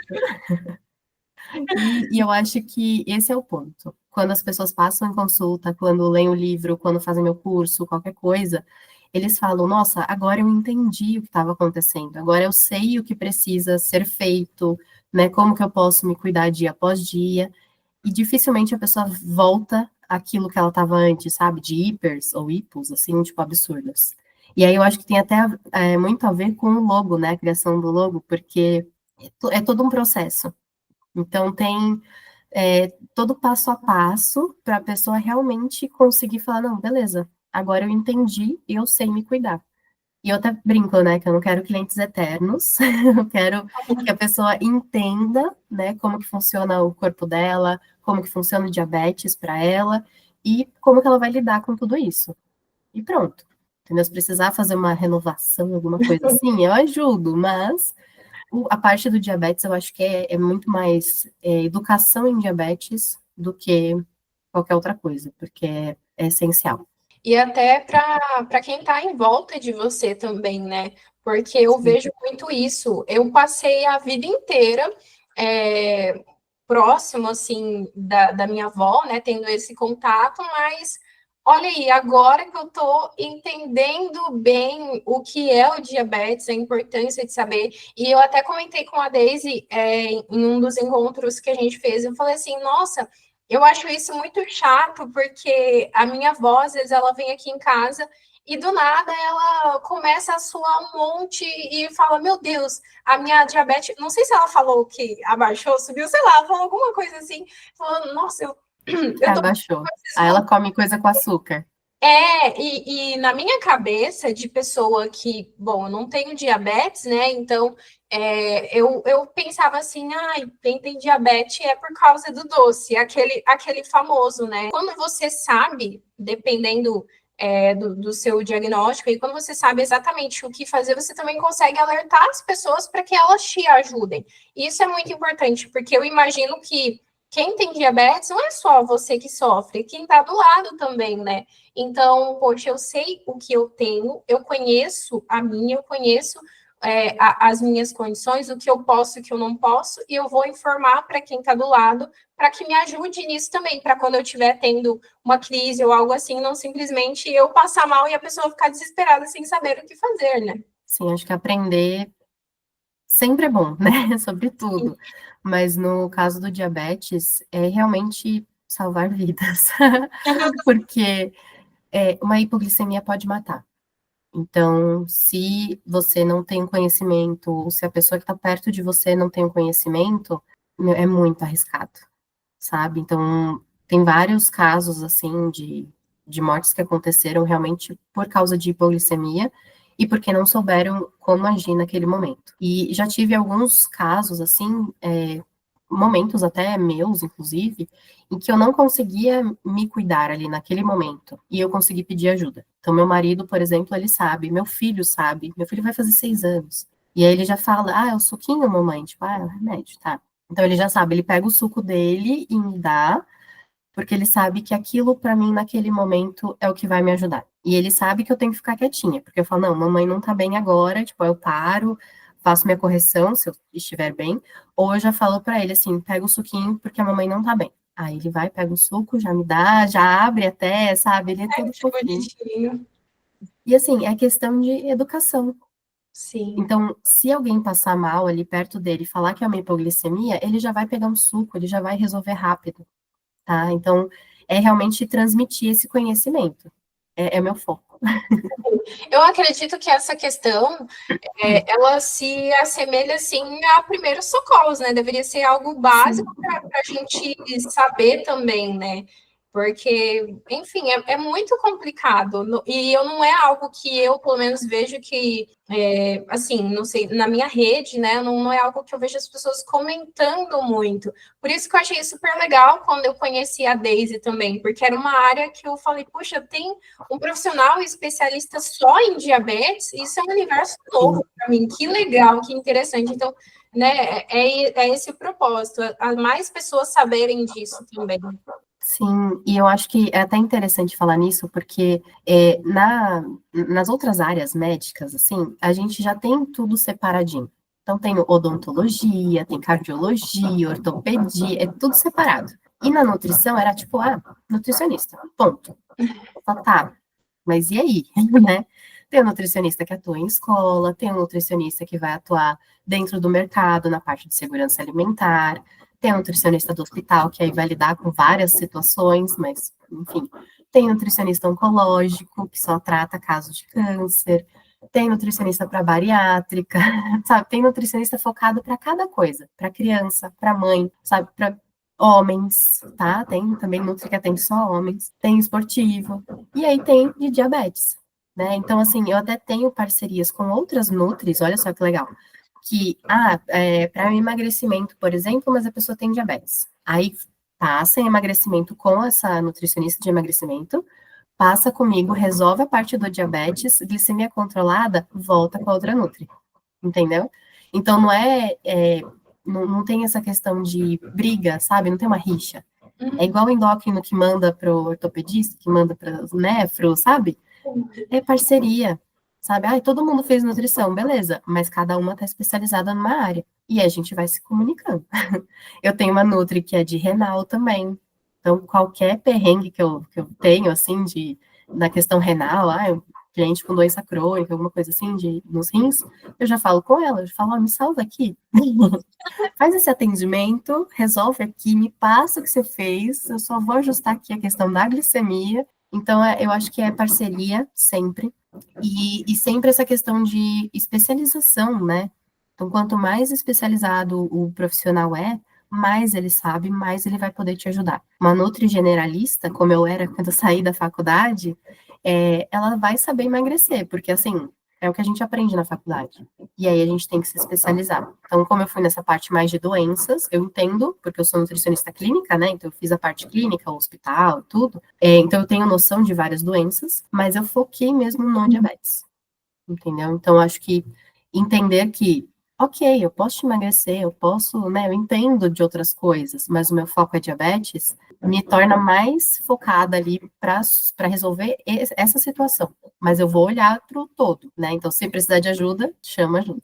E eu acho que esse é o ponto. Quando as pessoas passam em consulta, quando leem o livro, quando fazem meu curso, qualquer coisa, eles falam: Nossa, agora eu entendi o que estava acontecendo, agora eu sei o que precisa ser feito, né? Como que eu posso me cuidar dia após dia. E dificilmente a pessoa volta àquilo que ela estava antes, sabe? De hipers ou hipos, assim, tipo, absurdas. E aí eu acho que tem até muito a ver com o logo, né? A criação do logo, porque é todo um processo. Então, tem todo passo a passo para a pessoa realmente conseguir falar: não, beleza, agora eu entendi e eu sei me cuidar. E eu até brinco, né, que eu não quero clientes eternos, eu quero que a pessoa entenda, né, como que funciona o corpo dela, como que funciona o diabetes para ela, e como que ela vai lidar com tudo isso. E pronto. Entendeu? Se precisar fazer uma renovação, alguma coisa assim, eu ajudo, mas a parte do diabetes eu acho que é muito mais educação em diabetes do que qualquer outra coisa, porque é essencial. E até para quem está em volta de você também, né? Porque eu Sim. vejo muito isso. Eu passei a vida inteira próximo, assim, da minha avó, né? Tendo esse contato, mas olha aí, agora que eu estou entendendo bem o que é o diabetes, a importância de saber, e eu até comentei com a Daisy em um dos encontros que a gente fez, eu falei assim, nossa, eu acho isso muito chato, porque a minha avó, às vezes, ela vem aqui em casa e do nada ela começa a suar um monte e fala: Meu Deus, a minha diabetes. Não sei se ela falou que abaixou, subiu, sei lá, falou alguma coisa assim. Falando: Nossa, eu tô. Abaixou. Aí ela come coisa com açúcar. E na minha cabeça, de pessoa que, bom, eu não tenho diabetes, né? Então, eu pensava assim, quem tem diabetes é por causa do doce, aquele famoso, né? Quando você sabe, dependendo do seu diagnóstico, e quando você sabe exatamente o que fazer, você também consegue alertar as pessoas para que elas te ajudem. E isso é muito importante, porque eu imagino que quem tem diabetes não é só você que sofre, quem está do lado também, né? Então, poxa, eu sei o que eu tenho, eu conheço a minha, eu conheço as minhas condições, o que eu posso, o que eu não posso, e eu vou informar para quem está do lado, para que me ajude nisso também, para quando eu estiver tendo uma crise ou algo assim, não simplesmente eu passar mal e a pessoa ficar desesperada sem saber o que fazer, né? Sim, acho que aprender sempre é bom, né? Sobre tudo. Mas no caso do diabetes, é realmente salvar vidas. Porque uma hipoglicemia pode matar. Então, se você não tem conhecimento, ou se a pessoa que está perto de você não tem o conhecimento, é muito arriscado, sabe? Então, tem vários casos, assim, de mortes que aconteceram realmente por causa de hipoglicemia e porque não souberam como agir naquele momento. E já tive alguns casos, assim, momentos até meus, inclusive, em que eu não conseguia me cuidar ali naquele momento, e eu consegui pedir ajuda. Então, meu marido, por exemplo, ele sabe, meu filho vai fazer 6 anos, e aí ele já fala, é o suquinho, mamãe, tipo, é o remédio, tá. Então, ele já sabe, ele pega o suco dele e me dá, porque ele sabe que aquilo, para mim, naquele momento, é o que vai me ajudar. E ele sabe que eu tenho que ficar quietinha, porque eu falo, não, mamãe não tá bem agora, tipo, eu paro, faço minha correção, se eu estiver bem, ou eu já falo para ele assim, pega o suquinho, porque a mamãe não tá bem. Aí ele vai, pega o suco, já me dá, já abre até, sabe? Ele é todo Que fofinho. bonitinho. E assim, é questão de educação. Sim. Então, se alguém passar mal ali perto dele e falar que é uma hipoglicemia, ele já vai pegar um suco, ele já vai resolver rápido, tá? Então, é realmente transmitir esse conhecimento. É meu foco. Eu acredito que essa questão ela se assemelha assim a primeiros socorros, né? Deveria ser algo Sim, básico para a gente saber também, né? Porque, enfim, é muito complicado. E eu não é algo que eu, pelo menos, vejo que, assim, não sei, na minha rede, né? Não é algo que eu vejo as pessoas comentando muito. Por isso que eu achei super legal quando eu conheci a Daisy também, porque era uma área que eu falei, puxa, tem um profissional especialista só em diabetes, isso é um universo sim. novo para mim. Que legal, que interessante. Então, né, é esse o propósito, a mais pessoas saberem disso também. Sim, e eu acho que é até interessante falar nisso, porque nas outras áreas médicas, assim, a gente já tem tudo separadinho. Então, tem odontologia, tem cardiologia, ortopedia, é tudo separado. E na nutrição era tipo, nutricionista, ponto. Tá, mas e aí, né? Tem um nutricionista que atua em escola, tem um nutricionista que vai atuar dentro do mercado, na parte de segurança alimentar, tem um nutricionista do hospital que aí vai lidar com várias situações, mas, enfim, tem nutricionista oncológico, que só trata casos de câncer, tem nutricionista para bariátrica, sabe? Tem nutricionista focado para cada coisa, para criança, para mãe, sabe? Para homens, tá? Tem também Nutri que atende só homens, tem esportivo, e aí tem de diabetes, né? Então, assim, eu até tenho parcerias com outras Nutris, olha só que legal, que, para emagrecimento, por exemplo, mas a pessoa tem diabetes. Aí passa em emagrecimento com essa nutricionista de emagrecimento, passa comigo, resolve a parte do diabetes, glicemia controlada, volta com a outra Nutri, entendeu? Então não tem essa questão de briga, sabe? Não tem uma rixa. É igual o endócrino que manda pro ortopedista, que manda para nefro, sabe? É parceria, sabe? Ai, todo mundo fez nutrição, beleza, mas cada uma está especializada numa área. E a gente vai se comunicando. Eu tenho uma Nutri que é de renal também. Então, qualquer perrengue que eu tenho, assim, na questão renal, cliente com doença crônica, alguma coisa assim, nos rins, eu já falo com ela, eu já falo, me salva aqui. Faz esse atendimento, resolve aqui, me passa o que você fez, eu só vou ajustar aqui a questão da glicemia. Então, eu acho que é parceria sempre, e sempre essa questão de especialização, né? Então, quanto mais especializado o profissional mais ele sabe, mais ele vai poder te ajudar. Uma nutri generalista, como eu era quando eu saí da faculdade, ela vai saber emagrecer, porque assim, é o que a gente aprende na faculdade. E aí a gente tem que se especializar. Então, como eu fui nessa parte mais de doenças, eu entendo, porque eu sou nutricionista clínica, né? Então, eu fiz a parte clínica, o hospital, tudo. Então, eu tenho noção de várias doenças, mas eu foquei mesmo no diabetes. Entendeu? Então, acho que entender que, ok, eu posso emagrecer, eu posso, né? Eu entendo de outras coisas, mas o meu foco é diabetes, me torna mais focada ali para resolver essa situação. Mas eu vou olhar para o todo, né? Então, se precisar de ajuda, chama ajuda.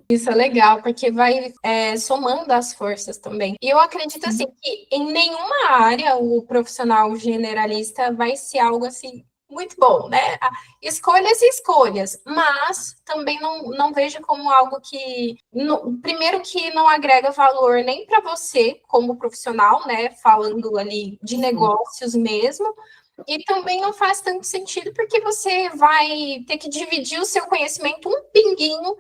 Isso é legal, porque vai somando as forças também. E eu acredito, assim, que em nenhuma área o profissional generalista vai ser algo, assim, muito bom, né? Escolhas e escolhas, mas também não vejo como algo que, primeiro, que não agrega valor nem para você como profissional, né? Falando ali de negócios mesmo, e também não faz tanto sentido porque você vai ter que dividir o seu conhecimento um pinguinho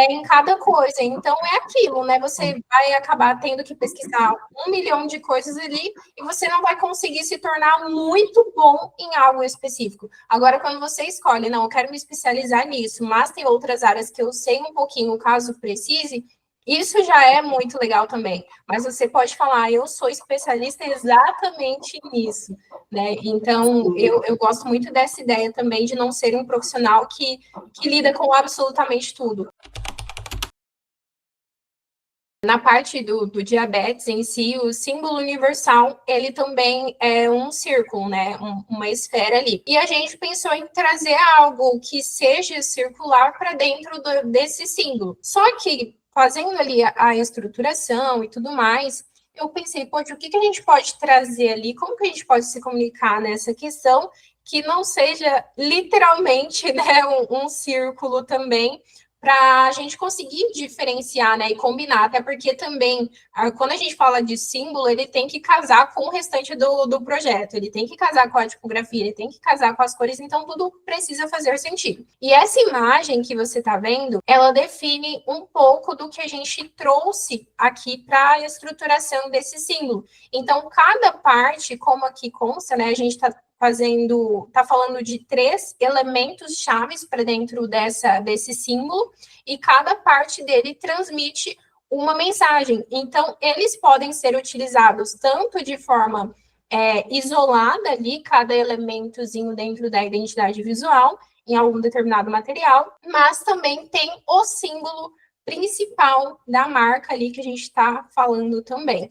em cada coisa. Então, é aquilo, né? Você vai acabar tendo que pesquisar 1 milhão de coisas ali e você não vai conseguir se tornar muito bom em algo específico. Agora, quando você escolhe, não, eu quero me especializar nisso, mas tem outras áreas que eu sei um pouquinho, caso precise, isso já é muito legal também. Mas você pode falar, eu sou especialista exatamente nisso, né? Então, eu gosto muito dessa ideia também de não ser um profissional que lida com absolutamente tudo. Na parte do diabetes em si, o símbolo universal, ele também é um círculo, né? Uma esfera ali. E a gente pensou em trazer algo que seja circular para dentro desse símbolo. Só que, fazendo ali a estruturação e tudo mais, eu pensei, poxa, o que a gente pode trazer ali? Como que a gente pode se comunicar nessa questão que não seja literalmente, né, um círculo também, para a gente conseguir diferenciar, né, e combinar, até porque também, quando a gente fala de símbolo, ele tem que casar com o restante do projeto, ele tem que casar com a tipografia, ele tem que casar com as cores, então tudo precisa fazer sentido. E essa imagem que você está vendo, ela define um pouco do que a gente trouxe aqui para a estruturação desse símbolo. Então, cada parte, como aqui consta, né, a gente está falando de 3 elementos chaves para dentro desse símbolo, e cada parte dele transmite uma mensagem. Então, eles podem ser utilizados tanto de forma isolada ali, cada elementozinho dentro da identidade visual, em algum determinado material, mas também tem o símbolo principal da marca ali que a gente está falando também.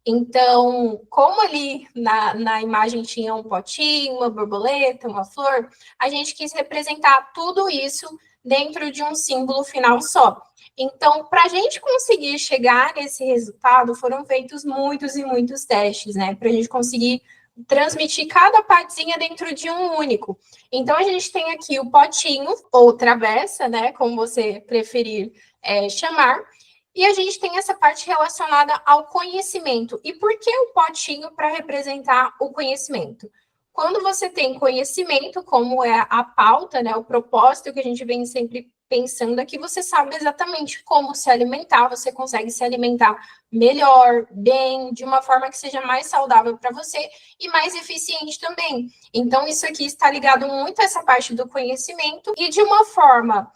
Então, como ali na imagem tinha um potinho, uma borboleta, uma flor, a gente quis representar tudo isso dentro de um símbolo final só. Então, para a gente conseguir chegar nesse resultado, foram feitos muitos e muitos testes, né? Para a gente conseguir transmitir cada partezinha dentro de um único. Então, a gente tem aqui o potinho, ou travessa, né? Como você preferir chamar. E a gente tem essa parte relacionada ao conhecimento. E por que o potinho para representar o conhecimento? Quando você tem conhecimento, como é a pauta, né, o propósito que a gente vem sempre pensando aqui, você sabe exatamente como se alimentar, você consegue se alimentar melhor, bem, de uma forma que seja mais saudável para você e mais eficiente também. Então, isso aqui está ligado muito a essa parte do conhecimento e de uma forma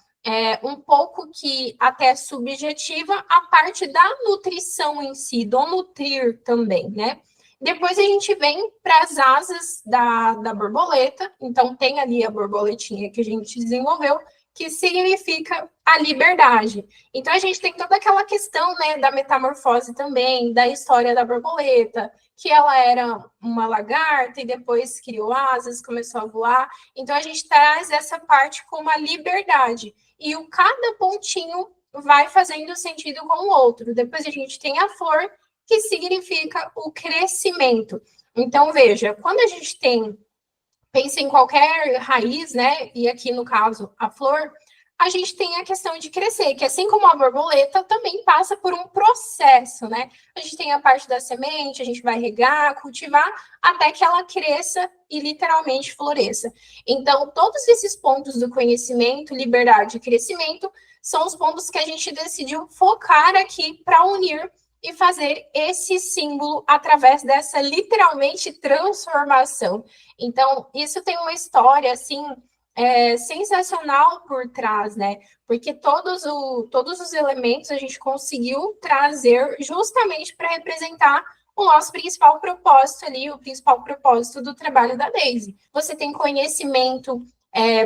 um pouco que até subjetiva, a parte da nutrição em si, do nutrir também, né? Depois a gente vem para as asas da borboleta, então tem ali a borboletinha que a gente desenvolveu, que significa a liberdade. Então a gente tem toda aquela questão, né, da metamorfose também, da história da borboleta, que ela era uma lagarta e depois criou asas, começou a voar. Então a gente traz essa parte como a liberdade. E cada pontinho vai fazendo sentido com o outro. Depois a gente tem a flor, que significa o crescimento. Então, veja, quando a gente pensa em qualquer raiz, né? E aqui no caso a flor, a gente tem a questão de crescer, que assim como a borboleta também passa por um processo, né? A gente tem a parte da semente, a gente vai regar, cultivar, até que ela cresça e literalmente floresça. Então, todos esses pontos do conhecimento, liberdade e crescimento são os pontos que a gente decidiu focar aqui para unir e fazer esse símbolo através dessa literalmente transformação. Então, isso tem uma história assim sensacional por trás, né? Porque todos os elementos a gente conseguiu trazer justamente para representar o nosso principal propósito ali, o principal propósito do trabalho da Daisy. Você tem conhecimento,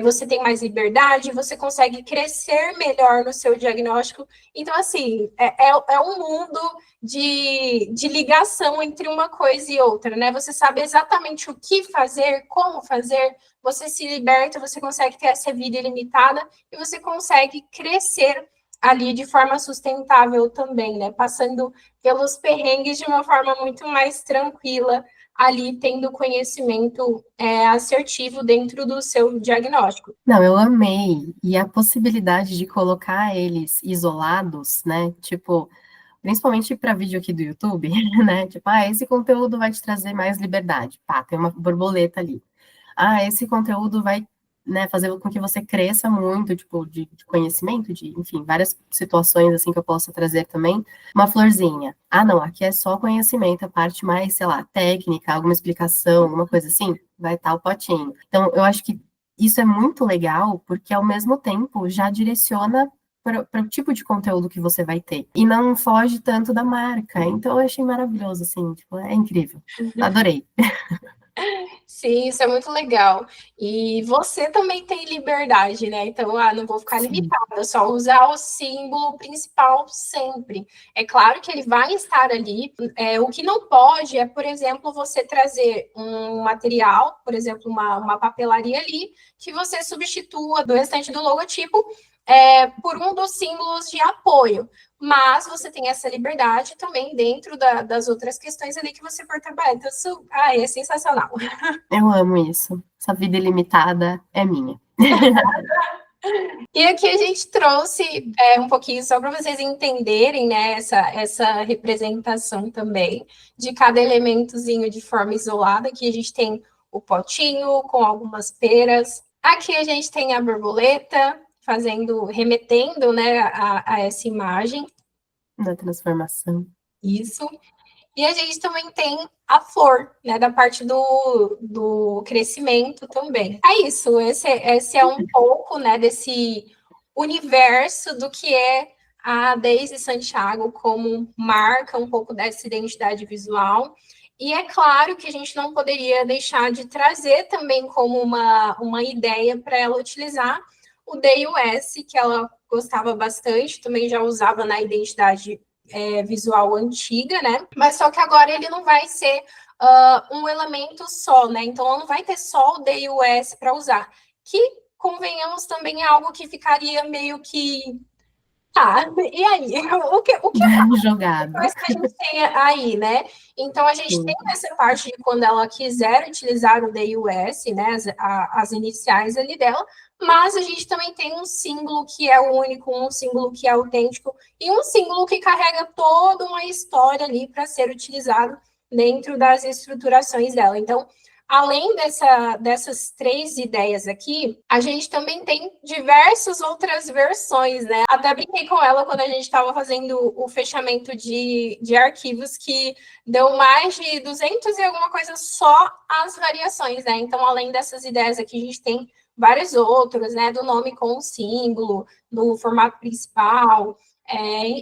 você tem mais liberdade, você consegue crescer melhor no seu diagnóstico. Então, assim, é um mundo de ligação entre uma coisa e outra, né? Você sabe exatamente o que fazer, como fazer, você se liberta, você consegue ter essa vida ilimitada e você consegue crescer ali de forma sustentável também, né? Passando pelos perrengues de uma forma muito mais tranquila, ali tendo conhecimento assertivo dentro do seu diagnóstico. Não, eu amei. E a possibilidade de colocar eles isolados, né? Tipo, principalmente para vídeo aqui do YouTube, né? Tipo, esse conteúdo vai te trazer mais liberdade. Pá, tem uma borboleta ali. Esse conteúdo vai, né, fazer com que você cresça muito, tipo, de conhecimento, enfim, várias situações, assim, que eu possa trazer também. Uma florzinha. Não, aqui é só conhecimento, a parte mais, sei lá, técnica, alguma explicação, alguma coisa assim, vai estar o potinho. Então, eu acho que isso é muito legal, porque ao mesmo tempo já direciona para o tipo de conteúdo que você vai ter. E não foge tanto da marca. Então, eu achei maravilhoso, assim, tipo, é incrível. Adorei. Sim, isso é muito legal. E você também tem liberdade, né? Então, não vou ficar Sim. limitada, só usar o símbolo principal sempre. É claro que ele vai estar ali. O que não pode é, por exemplo, você trazer um material, por exemplo, uma papelaria ali, que você substitua do restante do logotipo por um dos símbolos de apoio. Mas você tem essa liberdade também dentro das outras questões ali que você for trabalhar. Então, isso é sensacional. Eu amo isso. Essa vida ilimitada é minha. E aqui a gente trouxe um pouquinho só para vocês entenderem, né, essa representação também de cada elementozinho de forma isolada. Aqui a gente tem o potinho com algumas peras. Aqui a gente tem a borboleta remetendo, né, a essa imagem. Da transformação. Isso. E a gente também tem a flor, né, da parte do crescimento também. É isso, esse é um pouco, né, desse universo do que é a Daisy Santiago como marca, um pouco dessa identidade visual. E é claro que a gente não poderia deixar de trazer também como uma ideia para ela utilizar o DUS, que ela gostava bastante, também já usava na identidade visual antiga, né? Mas só que agora ele não vai ser um elemento só, né? Então não vai ter só o DUS para usar. Que, convenhamos, também é algo que ficaria meio que. E aí? O que Jogado. mais que a gente tem aí, né? Então a gente Sim. tem essa parte de quando ela quiser utilizar o DUS, né? As iniciais ali dela, mas a gente também tem um símbolo que é único, um símbolo que é autêntico e um símbolo que carrega toda uma história ali para ser utilizado dentro das estruturações dela. Então, além dessas 3 ideias aqui, a gente também tem diversas outras versões, né? Até brinquei com ela quando a gente estava fazendo o fechamento de arquivos, que deu mais de 200 e alguma coisa só as variações, né? Então, além dessas ideias aqui, a gente tem vários outros, né? Do nome com o símbolo, do formato principal.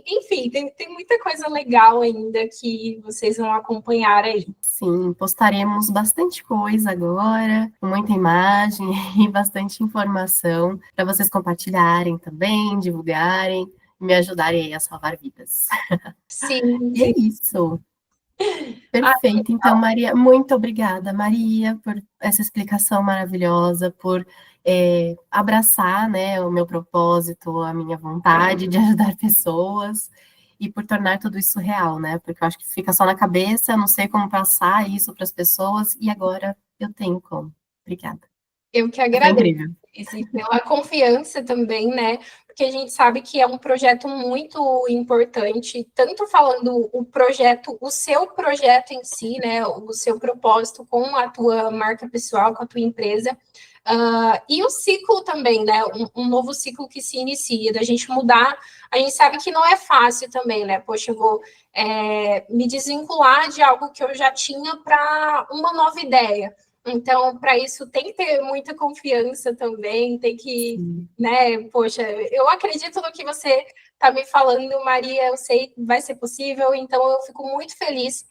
Enfim, tem muita coisa legal ainda que vocês vão acompanhar aí. Sim, postaremos bastante coisa agora, com muita imagem e bastante informação para vocês compartilharem também, divulgarem e me ajudarem aí a salvar vidas. Sim, E é sim. isso. Ah, Perfeito. Então, Maria, muito obrigada, Maria, por essa explicação maravilhosa, por abraçar, né, o meu propósito, a minha vontade de ajudar pessoas e por tornar tudo isso real, né? Porque eu acho que fica só na cabeça, eu não sei como passar isso para as pessoas e agora eu tenho como. Obrigada. eu que Foi agradeço. incrível. E pela confiança também, né? Porque a gente sabe que é um projeto muito importante, tanto falando o projeto, o seu projeto em si, né? O seu propósito com a tua marca pessoal, com a tua empresa, e o ciclo também, né? Um novo ciclo que se inicia, da gente mudar. A gente sabe que não é fácil também, né? Poxa, eu vou me desvincular de algo que eu já tinha para uma nova ideia. Então, para isso, tem que ter muita confiança também, tem que, Sim. né? Poxa, eu acredito no que você está me falando, Maria, eu sei que vai ser possível, então eu fico muito feliz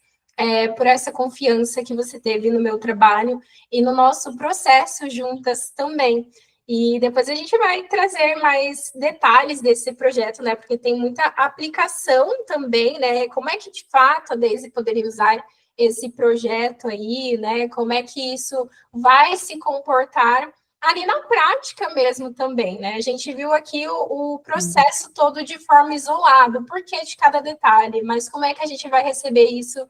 por essa confiança que você teve no meu trabalho e no nosso processo juntas também. E depois a gente vai trazer mais detalhes desse projeto, né? Porque tem muita aplicação também, né? Como é que de fato a Daisy poderia usar esse projeto aí, né? Como é que isso vai se comportar ali na prática mesmo também, né? A gente viu aqui o processo todo de forma isolada, o porquê de cada detalhe, mas como é que a gente vai receber isso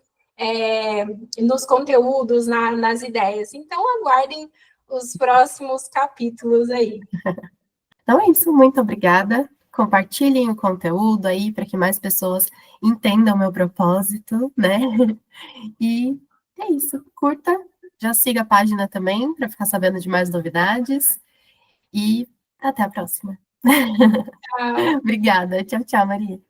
nos conteúdos, nas ideias? Então, aguardem os próximos capítulos aí. Então é isso, muito obrigada. Compartilhem o conteúdo aí para que mais pessoas entendam o meu propósito, né? E é isso, curta, já siga a página também para ficar sabendo de mais novidades e até a próxima. Tchau. Obrigada, tchau, tchau, Maria.